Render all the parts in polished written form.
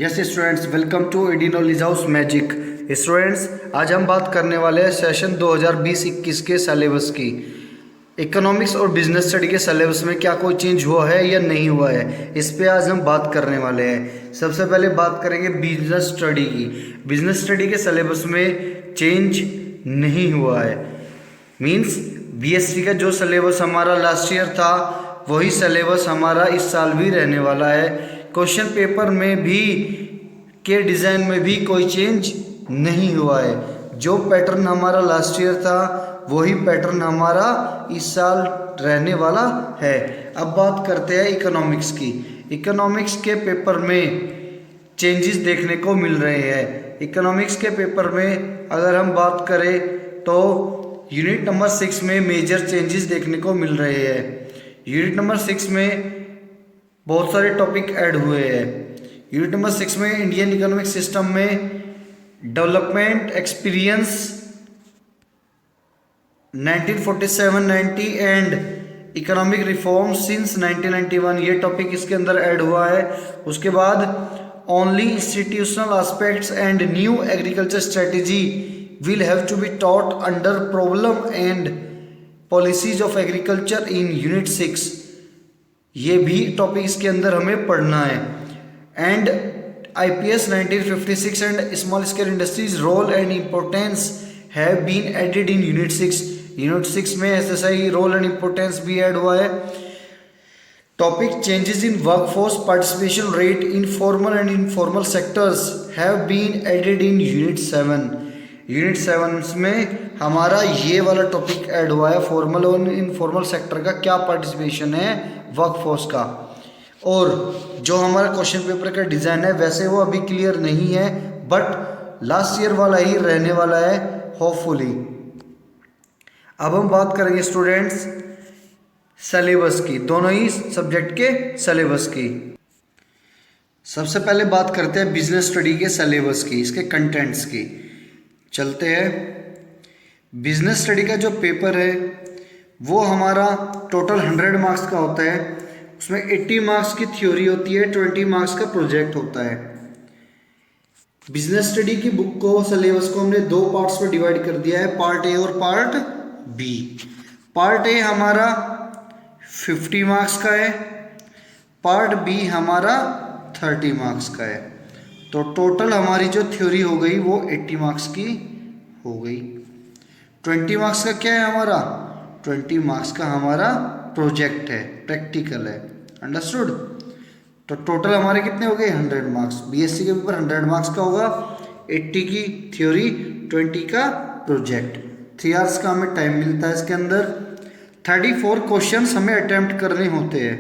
Yes students, welcome to AD knowledge house magic. Students, आज हम बात करने वाले हैं सेशन 2020-21 के सिलेबस की। इकोनॉमिक्स और बिजनेस स्टडी के सिलेबस में क्या कोई चेंज हुआ है या नहीं हुआ है, इस पे आज हम बात करने वाले हैं। सबसे पहले बात करेंगे बिजनेस स्टडी की। बिजनेस स्टडी के सिलेबस में चेंज नहीं हुआ है। मीन्स बीएससी का जो सिलेबस हमारा लास्ट ईयर था वही सिलेबस हमारा इस साल भी रहने वाला है। क्वेश्चन पेपर में भी के डिज़ाइन में भी कोई चेंज नहीं हुआ है। जो पैटर्न हमारा लास्ट ईयर था वही पैटर्न हमारा इस साल रहने वाला है। अब बात करते हैं इकोनॉमिक्स की। इकोनॉमिक्स के पेपर में चेंजेस देखने को मिल रहे हैं। इकोनॉमिक्स के पेपर में अगर हम बात करें तो यूनिट नंबर 6 में मेजर चेंजेस देखने को मिल रहे हैं। यूनिट नंबर 6 में बहुत सारे टॉपिक ऐड हुए हैं। यूनिट नंबर 6 में इंडियन इकोनॉमिक सिस्टम में development experience 1947-90 and economic reform since 1991 ये टॉपिक इसके अंदर ऐड हुआ है। उसके बाद only institutional aspects and new agriculture strategy will have to be taught under problem and policies of agriculture in unit 6। ये भी टॉपिक इसके अंदर हमें पढ़ना है। And IPS 1956 and small scale industries role and importance have been added in unit 6। Unit 6 में SSI role and importance भी add हुआ है। Topic changes in workforce participation rate in formal and informal sectors have been added in unit 7। Unit 7 में हमारा ये वाला topic add हुआ है, फॉर्मल और इनफॉर्मल सेक्टर का क्या पार्टिसिपेशन है वर्कफोर्स का। और जो हमारा क्वेश्चन पेपर का डिज़ाइन है वैसे वो अभी क्लियर नहीं है, बट लास्ट ईयर वाला ही रहने वाला है होपफुली। अब हम बात करेंगे स्टूडेंट्स सिलेबस की, दोनों ही सब्जेक्ट के सिलेबस की। सबसे पहले बात करते हैं बिजनेस स्टडी के सिलेबस की, इसके कंटेंट्स की। चलते हैं। बिजनेस स्टडी का जो पेपर है वो हमारा टोटल 100 मार्क्स का होता है। उसमें 80 मार्क्स की थ्योरी होती है, 20 मार्क्स का प्रोजेक्ट होता है। बिजनेस स्टडी की बुक को, सिलेबस को हमने दो पार्ट्स में डिवाइड कर दिया है, पार्ट ए और पार्ट बी। पार्ट ए हमारा 50 मार्क्स का है, पार्ट बी हमारा 30 मार्क्स का है। तो टोटल हमारी जो थ्योरी हो गई वो 80 मार्क्स की हो गई। 20 मार्क्स का क्या है हमारा? 20 मार्क्स का हमारा प्रोजेक्ट है, प्रैक्टिकल है। अंडरस्टूड? तो टोटल हमारे कितने हो गए? 100 मार्क्स। बीएससी के पेपर 100 मार्क्स का होगा, 80 की थ्योरी, 20 का प्रोजेक्ट। 3 आवर्स का हमें टाइम मिलता है इसके अंदर। 34 क्वेश्चंस हमें अटेम्प्ट करने होते हैं।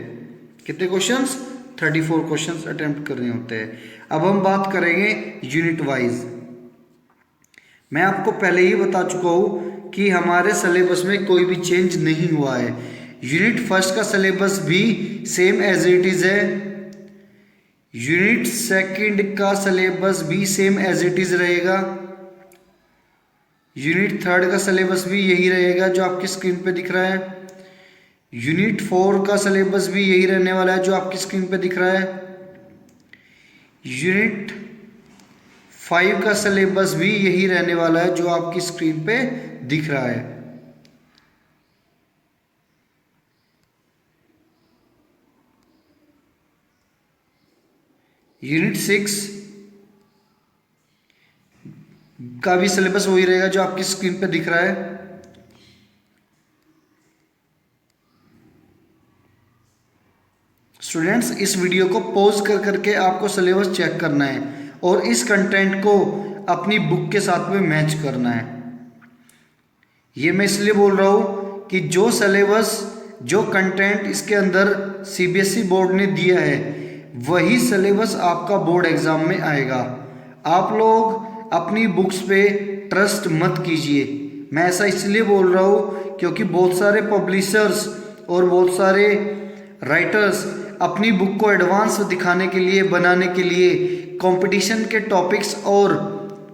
कितने क्वेश्चंस? 34 क्वेश्चंस अटेम्प्ट करने होते हैं। अब हम बात करेंगे यूनिट वाइज। मैं आपको पहले ही बता चुका हूँ कि हमारे सिलेबस में कोई भी चेंज नहीं हुआ है। यूनिट फर्स्ट का सिलेबस भी सेम एज इट इज़ है। यूनिट सेकंड का सिलेबस भी सेम एज इट इज़ रहेगा। यूनिट थर्ड का सिलेबस भी यही रहेगा जो आपकी स्क्रीन पे दिख रहा है। यूनिट 4 का सिलेबस भी यही रहने वाला है जो आपकी स्क्रीन पे दिख रहा है। यूनिट 5 का सिलेबस भी यही रहने वाला है जो आपकी स्क्रीन पे दिख रहा है। यूनिट 6 का भी सिलेबस वही रहेगा जो आपकी स्क्रीन पे दिख रहा है। स्टूडेंट्स, इस वीडियो को पॉज कर करके आपको सिलेबस चेक करना है और इस कंटेंट को अपनी बुक के साथ में मैच करना है। ये मैं इसलिए बोल रहा हूँ कि जो सिलेबस, जो कंटेंट इसके अंदर सीबीएसई बोर्ड ने दिया है वही सिलेबस आपका बोर्ड एग्जाम में आएगा। आप लोग अपनी बुक्स पे ट्रस्ट मत कीजिए। मैं ऐसा इसलिए बोल रहा हूँ क्योंकि बहुत सारे पब्लिशर्स और बहुत सारे राइटर्स अपनी बुक को एडवांस दिखाने के लिए, बनाने के लिए कंपटीशन के टॉपिक्स और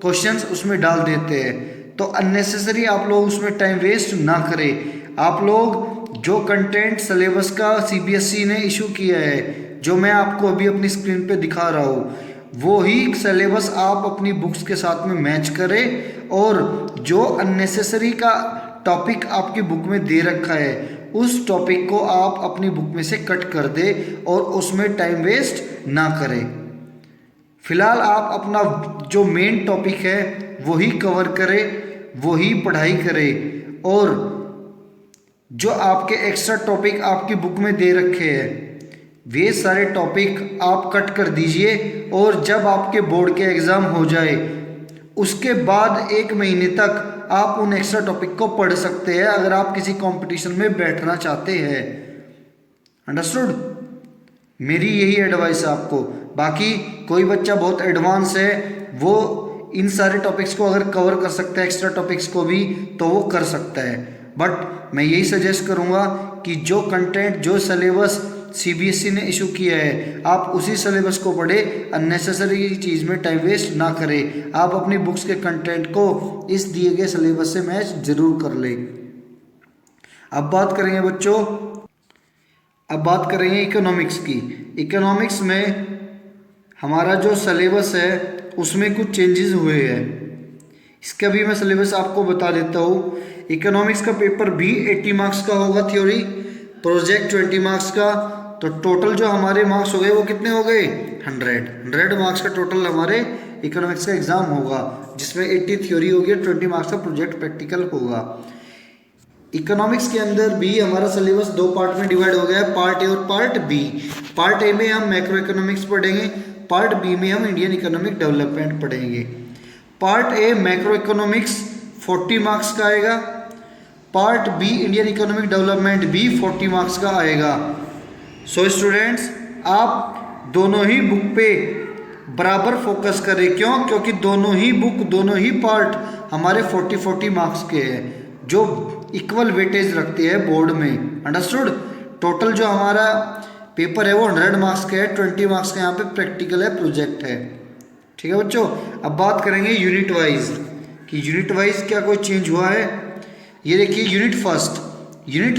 क्वेश्चंस उसमें डाल देते हैं। तो अननेसेसरी आप लोग उसमें टाइम वेस्ट ना करें। आप लोग जो कंटेंट सिलेबस का सीबीएसई ने इशू किया है, जो मैं आपको अभी अपनी स्क्रीन पे दिखा रहा हूँ, वो ही सिलेबस आप अपनी बुक्स के साथ में मैच करें और जो अननेसेसरी का टॉपिक आपकी बुक में दे रखा है उस टॉपिक को आप अपनी बुक में से कट कर दे और उसमें टाइम वेस्ट ना करें। फिलहाल आप अपना जो मेन टॉपिक है वही कवर करें, वही पढ़ाई करें और जो आपके एक्स्ट्रा टॉपिक आपकी बुक में दे रखे हैं वे सारे टॉपिक आप कट कर दीजिए और जब आपके बोर्ड के एग्ज़ाम हो जाए उसके बाद 1 महीने तक आप उन एक्स्ट्रा टॉपिक को पढ़ सकते हैं अगर आप किसी कंपटीशन में बैठना चाहते हैं। अंडरस्टूड? मेरी यही एडवाइस है आपको। बाकी कोई बच्चा बहुत एडवांस है वो इन सारे टॉपिक्स को अगर कवर कर सकता है, एक्स्ट्रा टॉपिक्स को भी, तो वो कर सकता है। बट मैं यही सजेस्ट करूँगा कि जो कंटेंट, जो सिलेबस सीबीएसई ने इशू किया है आप उसी सिलेबस को पढ़ें, अननेसेसरी चीज़ में टाइम वेस्ट ना करें। आप अपनी बुक्स के कंटेंट को इस दिए गए सिलेबस से मैच जरूर कर लें। अब बात करेंगे बच्चों, अब बात करेंगे इकोनॉमिक्स की। इकोनॉमिक्स में हमारा जो सिलेबस है उसमें कुछ चेंजेस हुए हैं। इसका भी मैं सिलेबस आपको बता देता हूँ। इकोनॉमिक्स का पेपर भी 80 मार्क्स का होगा थ्योरी, प्रोजेक्ट 20 मार्क्स का, तो टोटल जो हमारे मार्क्स हो गए वो कितने हो गए? 100 मार्क्स का टोटल हमारे इकोनॉमिक्स का एग्जाम होगा जिसमें 80 थ्योरी होगी और 20 मार्क्स का प्रोजेक्ट प्रैक्टिकल होगा। इकोनॉमिक्स के अंदर भी हमारा सिलेबस 2 पार्ट में डिवाइड हो गया है, पार्ट ए और पार्ट बी। पार्ट ए में हम मैक्रो इकोनॉमिक्स पढ़ेंगे, पार्ट बी में हम इंडियन इकोनॉमिक डेवलपमेंट पढ़ेंगे। Part A macro economics 40 marks का आएगा, part B Indian economic development भी 40 मार्क्स का आएगा। सो स्टूडेंट्स आप दोनों ही बुक पे बराबर फोकस करें। क्यों? क्योंकि दोनों ही बुक, दोनों ही पार्ट हमारे 40-40 मार्क्स के हैं जो इक्वल वेटेज रखते हैं बोर्ड में। अंडरस्टूड? टोटल जो हमारा पेपर है वो 100 मार्क्स का है, 20 मार्क्स का यहाँ पे प्रैक्टिकल है, प्रोजेक्ट है। ठीक है बच्चों? अब बात करेंगे यूनिट वाइज कि यूनिट वाइज क्या कोई चेंज हुआ है। ये देखिए यूनिट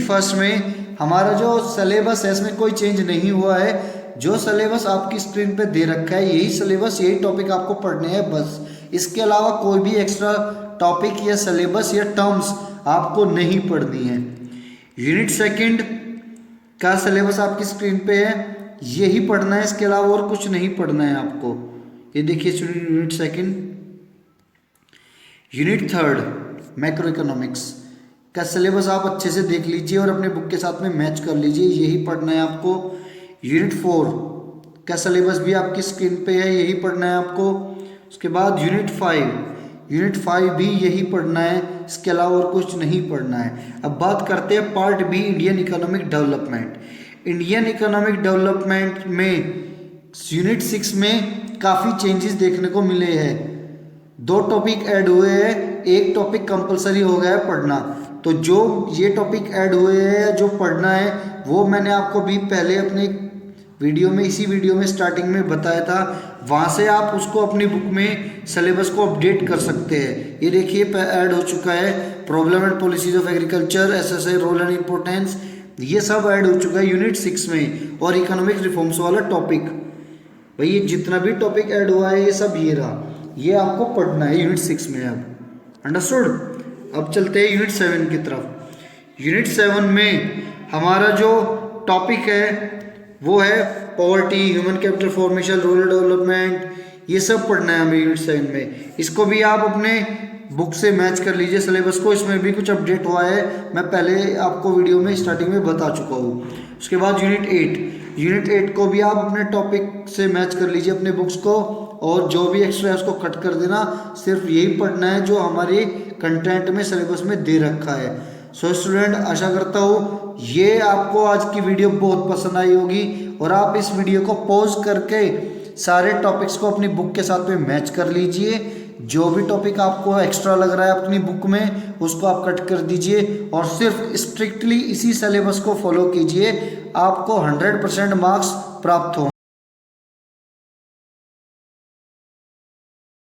फर्स्ट में हमारा जो सिलेबस है इसमें कोई चेंज नहीं हुआ है। जो सिलेबस आपकी स्क्रीन पे दे रखा है यही सिलेबस, यही टॉपिक आपको पढ़ने हैं बस। इसके अलावा कोई भी एक्स्ट्रा टॉपिक या सिलेबस या टर्म्स आपको नहीं पढ़नी है। यूनिट सेकंड का सिलेबस आपकी स्क्रीन पे है, यही पढ़ना है, इसके अलावा और कुछ नहीं पढ़ना है आपको। ये देखिए unit second. Unit third macro economics का सिलेबस आप अच्छे से देख लीजिए और अपने बुक के साथ में मैच कर लीजिए, यही पढ़ना है आपको। यूनिट 4 का सिलेबस भी आपकी स्क्रीन पे है, यही पढ़ना है आपको। उसके बाद यूनिट 5 भी यही पढ़ना है, इसके अलावा और कुछ नहीं पढ़ना है। अब बात करते हैं part B Indian economic development. Indian economic development में यूनिट 6 में काफ़ी चेंजेस देखने को मिले हैं। 2 टॉपिक ऐड हुए हैं, एक टॉपिक कंपलसरी हो गया है पढ़ना। तो जो ये टॉपिक ऐड हुए हैं जो पढ़ना है वो मैंने आपको भी पहले अपने वीडियो में, इसी वीडियो में स्टार्टिंग में बताया था। वहाँ से आप उसको अपनी बुक में सिलेबस को अपडेट कर सकते हैं। ये देखिए ऐड हो चुका है problem and policies of agriculture, SSA role and importance, ये सब ऐड हो चुका है यूनिट 6 में। और इकोनॉमिक रिफॉर्म्स वाला टॉपिक, भाई ये जितना भी टॉपिक ऐड हुआ है ये सब ये रहा, ये आपको पढ़ना है यूनिट 6 में। अब अंडरस्टूड? अब चलते हैं यूनिट 7 की तरफ। यूनिट 7 में हमारा जो टॉपिक है वो है poverty, human capital formation, rural development, ये सब पढ़ना है हमें यूनिट 7 में। इसको भी आप अपने बुक से मैच कर लीजिए सिलेबस को, इसमें भी कुछ अपडेट हुआ है, मैं पहले आपको वीडियो में स्टार्टिंग में बता चुका हूँ। उसके बाद यूनिट 8 को भी आप अपने टॉपिक से मैच कर लीजिए अपने बुक्स को, और जो भी एक्स्ट्रा है उसको कट कर देना, सिर्फ यही पढ़ना है जो हमारे कंटेंट में सिलेबस में दे रखा है। सो स्टूडेंट, आशा करता हूँ ये आपको आज की वीडियो बहुत पसंद आई होगी और आप इस वीडियो को पॉज करके सारे टॉपिक्स को अपनी बुक के साथ में मैच कर लीजिए। जो भी टॉपिक आपको एक्स्ट्रा लग रहा है अपनी बुक में उसको आप कट कर दीजिए और सिर्फ स्ट्रिक्टली इसी सिलेबस को फॉलो कीजिए, आपको 100% मार्क्स प्राप्त हों।